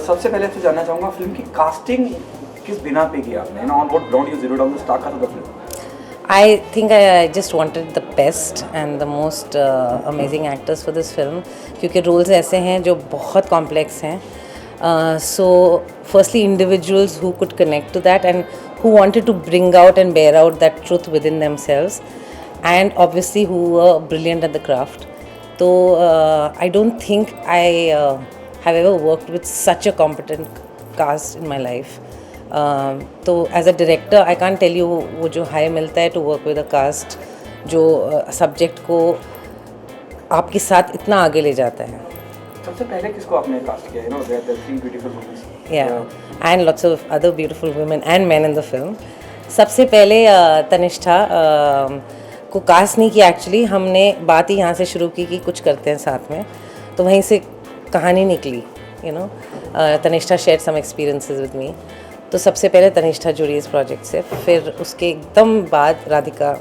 सबसे पहले तो जानना चाहूँगा फिल्म की कास्टिंग किस बिना पे की आपने, on what ground you zeroed on the star cast of the film? I think I just wanted the best and the most amazing actors for this film क्योंकि roles ऐसे हैं जो बहुत complex हैं. So firstly individuals who could connect to that and who wanted to bring out and bear out that truth within themselves and obviously who were brilliant at the craft. So I don't think I have ever worked with such a competent cast in my life. तो as a director I can't tell you वो जो high मिलता है to work with a cast जो subject को आपके साथ इतना आगे ले जाता है. सबसे पहले किसको आपने कास्ट किया, there are three beautiful women या and lots of other beautiful women and men in the film. सबसे पहले तनिष्ठा को कास्ट नहीं किया. एक्चुअली हमने बात ही यहाँ से शुरू की कि कुछ करते हैं साथ में, तो वहीं से कहानी निकली. Tanishtha share some experiences with me. तो सबसे पहले तनिष्ठा जुड़ी इस प्रोजेक्ट से, फिर उसके एकदम बाद राधिका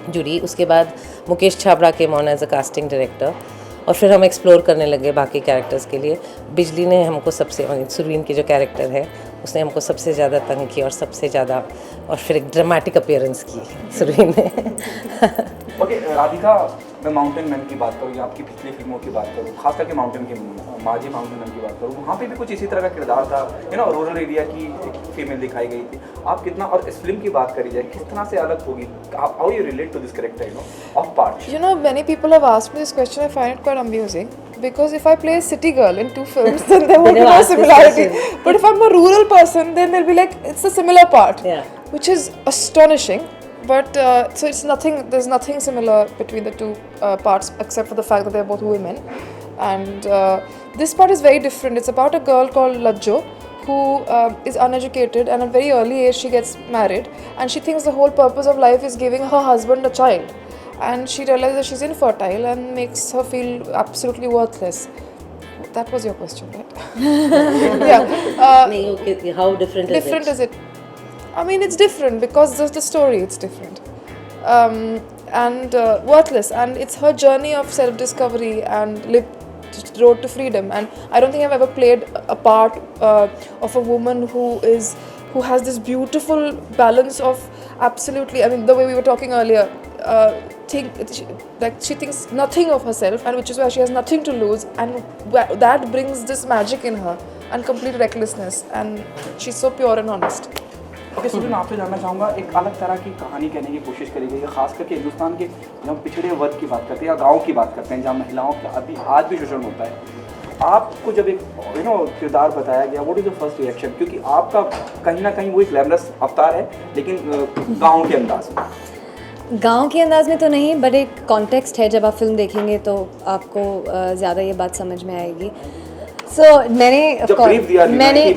जुड़ी, उसके बाद Mukesh Chhabra came on as a casting director और फिर हम एक्सप्लोर करने लगे बाकी कैरेक्टर्स के लिए. बिजली ने हमको सबसे, सुरवीन की जो कैरेक्टर है उसने हमको सबसे ज़्यादा तंग किया और सबसे ज़्यादा, और फिर एक ड्रामेटिक अपीयरेंस की सुरवीन ने. ओके, राधिका, मैं माउंटेन मैन की बात करूँ या आपकी पिछली फिल्मों की बात करूँ, खास करके माउंटेन की माजी माउंटेन मैन की बात करूँ, वहाँ पे भी कुछ इसी तरह का किरदार था. रूरल एरिया की एक फीमेल दिखाई गई थी. आप कितना, और इस फिल्म की बात करी जाए किस तरह से अलग होगी, how you relate to this character of part? Many people have asked me this question. I find it quite amusing because if I play a city girl in two films, then there won't be no similarity. But if I'm a rural person, then they'll be like, it's a similar part, which is astonishing. But so it's nothing. There's nothing similar between the two parts except for the fact that they're both women. And this part is very different. It's about a girl called Lajjo who is uneducated, and at a very early age she gets married, and she thinks the whole purpose of life is giving her husband a child, and she realizes she's infertile and makes her feel absolutely worthless. That was your question, right? Yeah. Okay, how different is it? Different is it? I mean, it's different because just the story, it's different. And worthless, and it's her journey of self-discovery and road to freedom. And I don't think I've ever played a part of a woman who has this beautiful balance of absolutely, I mean, the way we were talking earlier, she thinks nothing of herself, and which is why she has nothing to lose, and that brings this magic in her and complete recklessness, and she's so pure and honest. Okay Sunil, आपसे जानना चाहूँगा, एक अलग तरह की कहानी कहने की कोशिश करी गई है, खास करके हिंदुस्तान के जब हम पिछड़े वर्ग की बात करते हैं या गांव की बात करते हैं जहाँ महिलाओं का अभी आज भी शोषण होता है. आपको जब एक किरदार बताया गया, what is the first reaction? क्योंकि आपका कहीं ना कहीं वो एक ग्लैमरस अवतार है, लेकिन गाँव के अंदाज में. गांव के अंदाज में तो नहीं, बट एक कॉन्टेक्स्ट है. जब आप फिल्म देखेंगे तो आपको ज़्यादा ये बात समझ में आएगी. मैंने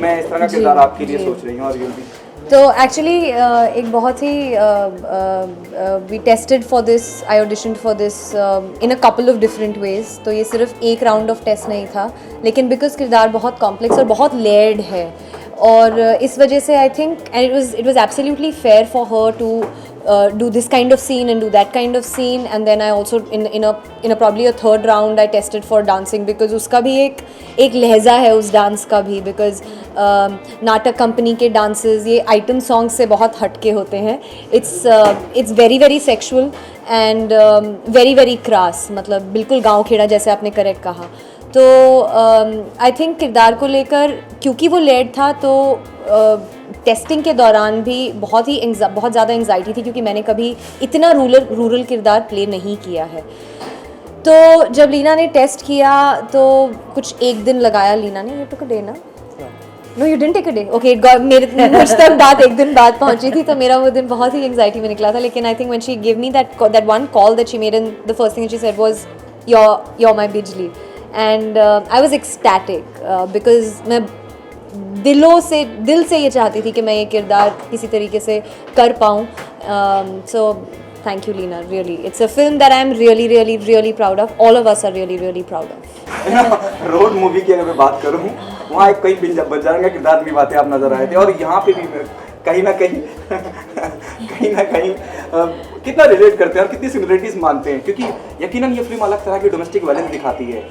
मैं इस तरह का किरदार आपके लिए सोच रही हूँ और तो एक्चुअली एक बहुत ही we tested for this, I auditioned for this in a couple of different ways. तो ये सिर्फ एक राउंड ऑफ टेस्ट नहीं था, लेकिन बिकॉज किरदार बहुत कॉम्प्लेक्स और बहुत लेयर्ड है, और इस वजह से I think and it was absolutely fair for her to do this kind of scene and do that kind of scene. And then I also in a probably a third round I tested for dancing because उसका भी एक लहजा है उस dance का भी, because नाटक company के डांसेस ये आइटम सॉन्ग से बहुत हटके होते हैं. it's very very sexual and very very crass, मतलब बिल्कुल गाँव खेड़ा जैसे आपने करेक्ट कहा. तो आई थिंक किरदार को लेकर क्योंकि वो लेड था, तो टेस्टिंग के दौरान भी बहुत ज़्यादा एंग्जाइटी थी, क्योंकि मैंने कभी इतना रूरल किरदार प्ले नहीं किया है. तो जब लीना ने टेस्ट किया तो कुछ एक दिन लगाया लीना ने. यू टुक अ डे ना? No you didn't take a day. Okay, मुझ तक बात एक दिन बाद पहुंची थी, तो मेरा वो दिन बहुत ही एंग्जाइटी में निकला था. लेकिन I think when she give me that one call that she made, and the first thing she said was you're my बिजली. And I was ecstatic because मैं दिल से ये चाहती थी कि मैं ये किरदार किसी तरीके से कर पाऊँ. So thank you Leena, really it's a film that I am really really really proud of. All of us are really really proud of. Road movie की अगर मैं बात करूँ, वहाँ एक कई बंजारा का किरदार निभाते आप नजर आए थे, और यहाँ पे भी कहीं ना कहीं कितना रिलेट करते हैं और कितनी सिमिलरिटीज मानते हैं, क्योंकि यकीनन ये फिल्म अलग तरह की डोमेस्टिक वायलेंस दिखाती है.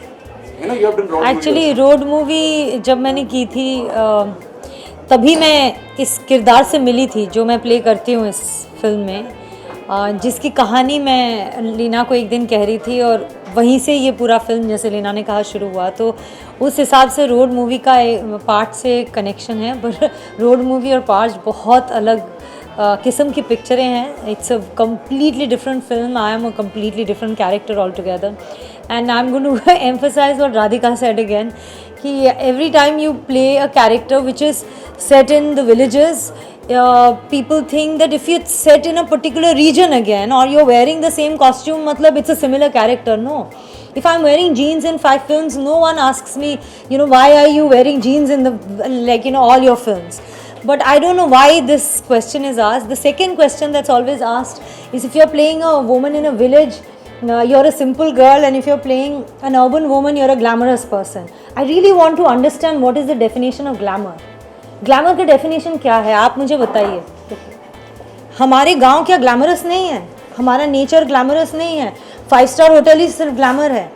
You know, you have done road actually movies. Road movie जब मैंने की थी तभी मैं इस किरदार से मिली थी जो मैं प्ले करती हूँ इस फिल्म में, जिसकी कहानी मैं लीना को एक दिन कह रही थी और वहीं से ये पूरा फिल्म जैसे लीना ने कहा शुरू हुआ। तो उस हिसाब से रोड मूवी का पार्ट से कनेक्शन है, पर रोड मूवी और पार्ट बहुत अलग किस्म की पिक्चरें हैं। It's a completely different film. I am a completely different character all together and I am going to emphasise what Radhika said again कि every time you play a character which is set in the villages, people think that if you're set in a particular region again or you're wearing the same costume, matlab it's a similar character. No, if I'm wearing jeans in 5 films, no one asks me, you know, why are you wearing jeans in the, like, you know, all your films. But I don't know why this question is asked. The second question that's always asked is if you're playing a woman in a village, you're a simple girl, and if you're playing an urban woman, you're a glamorous person. I really want to understand what is the definition of glamour. Glamour का definition क्या है, आप मुझे बताइए। हमारे गांव क्या glamorous नहीं है? हमारा नेचर ग्लैमरस नहीं है? 5 स्टार होटल ही सिर्फ ग्लैमर है?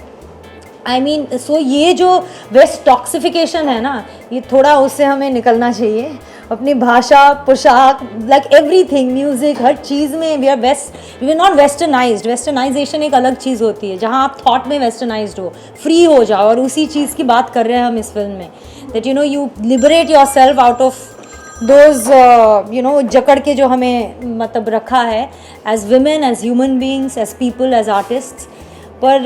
आई मीन सो ये जो वेस्ट टॉक्सिफिकेशन है ना, ये थोड़ा उससे हमें निकलना चाहिए। अपनी भाषा, पोशाक, लाइक एवरीथिंग, म्यूज़िक, हर चीज़ में we are not westernised. Westernisation एक अलग चीज़ होती है जहाँ आप थॉट में वेस्टर्नाइज्ड हो, फ्री हो जाओ, और उसी चीज़ की बात कर रहे हैं हम इस फिल्म में। That you know you liberate your self out of those you know जकड़ के जो हमें मतलब रखा है as women, as human beings, as people, as artist. पर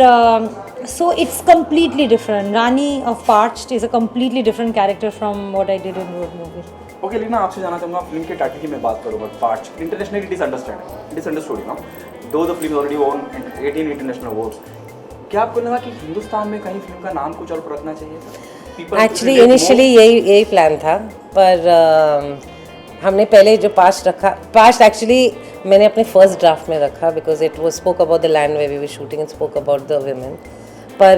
so it's completely different. Rani of Parched is a completely different character from what I did in road movie. Okay Leena, आपसे जाना चाहूँगा फिल्म के टाइटल की मैं बात करूँ, but part internationally disunderstood ना, though the film already won 18 international awards. क्या आपको लगा कि हिंदुस्तान में कहीं फिल्म का नाम कुछ और रखना चाहिए? एक्चुअली इनिशियली यही प्लान था, पर हमने पहले जो पास्ट रखा, पास्ट एक्चुअली मैंने अपने फर्स्ट ड्राफ्ट में रखा because it was spoke about the land where we were shooting and spoke about the women. पर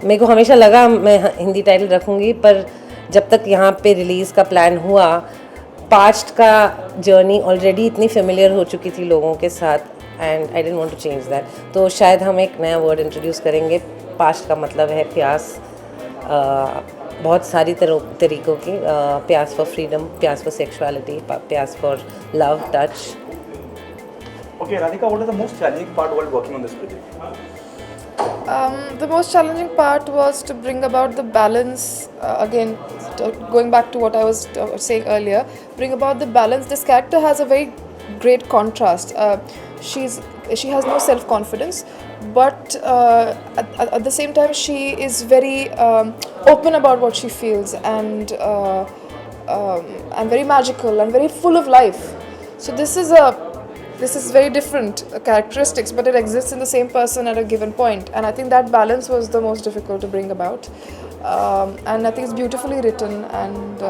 मेरे को हमेशा लगा मैं हिंदी टाइटल रखूँगी, पर जब तक यहाँ पे रिलीज़ का प्लान हुआ, पास्ट का जर्नी ऑलरेडी इतनी फेमिलियर हो चुकी थी लोगों के साथ, and I didn't want to change that. तो शायद हम एक नया वर्ड इंट्रोड्यूस करेंगे। पास्ट का मतलब है प्यास, बहुत सारी तरीक़ों की, प्यास फॉर फ्रीडम, प्यास फॉर सेक्सुअलिटी, प्यास for love, touch. Okay, Radhika, what is the most challenging part while working on this project? The most challenging part was to bring about the balance, again, going back to what I was saying earlier, bring about the balance. This character has a very great contrast. She has no self-confidence, but at the same time she is very open about what she feels, and very magical and very full of life. So this is very different characteristics, but it exists in the same person at a given point, and I think that balance was the most difficult to bring about, and I think it's beautifully written, and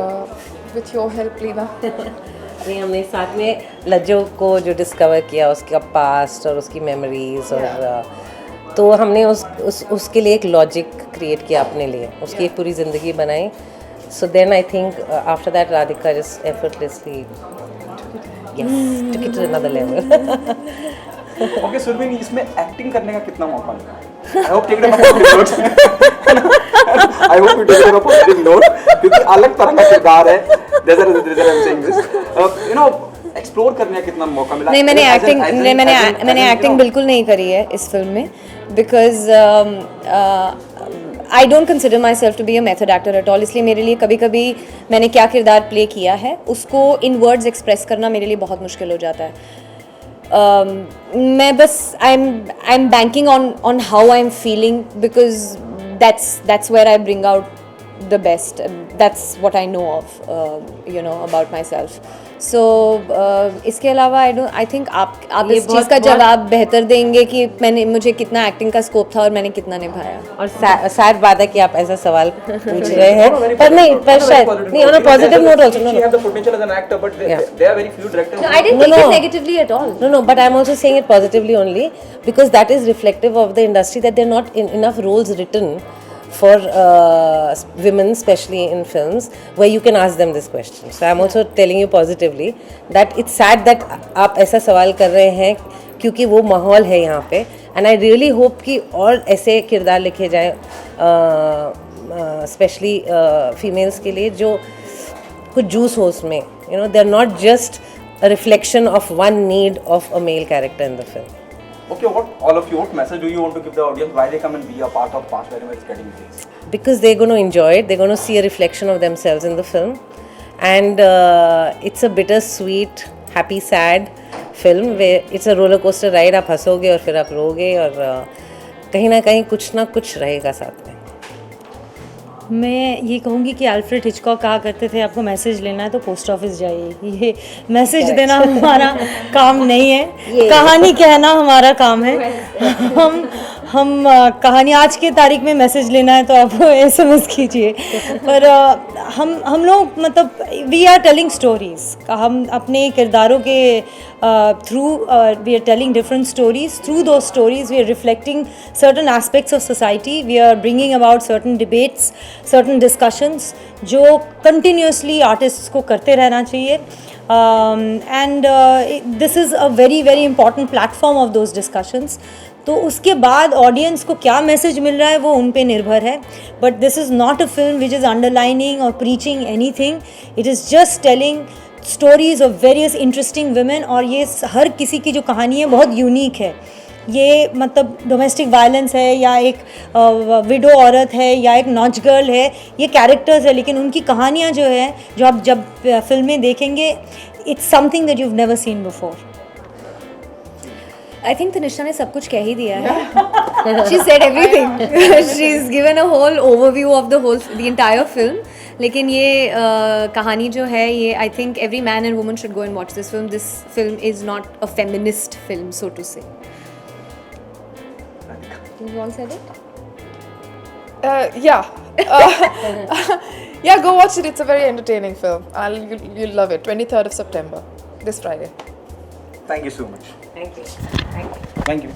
with your help, Leena. नहीं, हमने साथ में लज्जो को जो discover किया, उसका past और उसकी मेमोरीज, और तो हमने उसके लिए एक लॉजिक क्रिएट किया अपने लिए, उसकी एक पूरी ज़िंदगी बनाई। So then I think after that Radhika just effortlessly took it to another level. Okay, Surabhi, इसमें एक्टिंग करने का कितना मौका मिला? I hope take it on a positive note. I hope you take it on a positive note, क्योंकि अलग तरह का किरदार है। There's I'm saying this. You know, explore करने का कितना मौका मिला? नहीं, मैंने एक्टिंग बिल्कुल नहीं करी है इस फिल्म में, because I don't consider my self to be a method actor at all. इसलिए मेरे लिए कभी कभी मैंने क्या किरदार प्ले किया है उसको इन वर्ड्स एक्सप्रेस करना मेरे लिए बहुत मुश्किल हो जाता है। मैं बस I am banking on how I am feeling, because that's where I bring out the best. That's what I know of, about myself. So इसके अलावा I think आप इस चीज़ का जवाब बेहतर देंगे कि मुझे कितना एक्टिंग का स्कोप था और मैंने कितना निभाया। और सैड बात है कि आप ऐसा सवाल पूछ रहे हैं, पर नहीं, पर शायद नहीं, on a positive note also. She has the potential as an actor, but there are very few directors. I didn't take it negatively at all. No, but I'm also saying it positively only because that is reflective of the industry, that there are not enough roles written for women, especially in films, where you can ask them this question. So I'm also telling you positively that it's sad that आप ऐसा सवाल कर रहे हैं क्योंकि वो माहौल है यहाँ पे, एंड आई रियली होप कि और ऐसे किरदार लिखे जाए, स्पेशली फीमेल्स के लिए, जो कुछ जूस हो उसमें, you know, they are not just a reflection of one need of a male character in the film. Okay, what message do you want to give the audience? Why they come and be a part of Paanch Whenever it's getting released? Because they're going to enjoy it, they're going to see a reflection of themselves in the film, and it's a bittersweet, happy, sad film where it's a roller coaster ride. आप हंसोगे और फिर आप रोगे, और कहीं ना कहीं कुछ ना कुछ रहेगा साथ में. मैं ये कहूँगी कि अल्फ्रेड हिचकॉक कहा करते थे, आपको मैसेज लेना है तो पोस्ट ऑफिस जाइए. ये मैसेज देना हमारा काम नहीं है, कहानी कहना हमारा काम है. हम कहानी आज के तारीख में मैसेज लेना है तो आप SMS कीजिए. पर हम लोग मतलब वी आर टेलिंग स्टोरीज़. हम अपने किरदारों के through we are telling different stories. Through दो stories we are reflecting certain aspects of society. We are bringing about certain debates, certain discussions जो कंटिन्यूसली आर्टिस्ट्स को करते रहना चाहिए. And this is a very very important platform of those discussions. तो उसके बाद audience को क्या मैसेज मिल रहा है वो उन पे निर्भर है. But this is not a film which is underlining और preaching anything. It is just telling stories of various interesting women. और ये हर किसी की जो कहानी है बहुत यूनिक है. ये मतलब डोमेस्टिक वायलेंस है या एक विडो औरत है या एक नॉच गर्ल है, ये कैरेक्टर्स है, लेकिन उनकी कहानियाँ जो है, जो आप जब फिल्में देखेंगे, it's something that you have never seen before. I think Tanishtha ने सब कुछ कह ही दिया है. She said everything. She's given a whole overview of the entire film. लेकिन ये कहानी जो है, ये I think every man and woman should go and watch this film. This film is not a feminist film, so to say. You all said it? Yeah. Yeah, go watch it. It's a very entertaining film. You'll love it. 23rd of September, this Friday. Thank you so much. Thank you. Thank you.